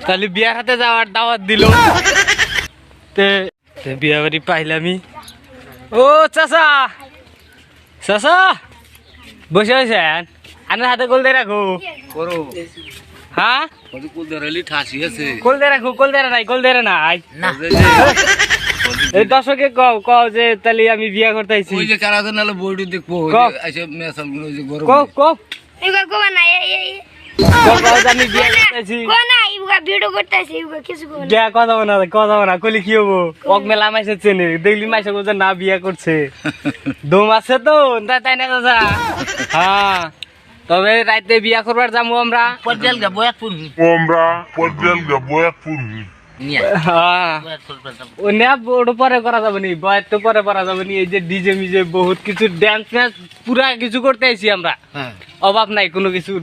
তাহলে বিয়ার হাতে যাওয়ার দাওয়াত দিল তে বিয়া বাড়ি পাইলামি। ও চাচা চাচা বসে আছেন, আনার হাতে কোল দিয়ে রাখো। করো হ্যাঁ কুল ধরালি ঠাসি আছে। কোল দিয়ে রাখো, কোল দিয়ে নাই, কোল দিয়ে নাই। এই দর্শকে কও কও যে তাহলে আমি বিয়া করতে আইছি। ওই যে কারাতে নালে বইটি দেখবো ওই কও। যে আইসা মেসাল গুলো ওই যে গরম কও কও ইউগা কোবা না কও কও যে আমি বিয়া করতে আইছি। কোনা ইউগা ভিডিও করতেছে ইউগা কিছু কোনা বিয়া কথা না কইলে কি হবো? ওক মেলা মাইসে চেনে দেখলি মাইসে বলছে না বিয়া করছে। দম আছে তো তাই না চাচা? হ্যাঁ তবে রাতে বিয়া করবার যাবো আমরা। পদ্যাল গা বয়াত পুন হ্যাঁ ওনে ওটা পরে করা যাবে নি, বয়াত তো পরে করা যাবে নি। এই যে ডিজে মিজে বহুত কিছু ড্যান্স ম্যান্স পুরা কিছু করতে আইছি আমরা, হ্যাঁ অভাব নাই কোনো কিছুর।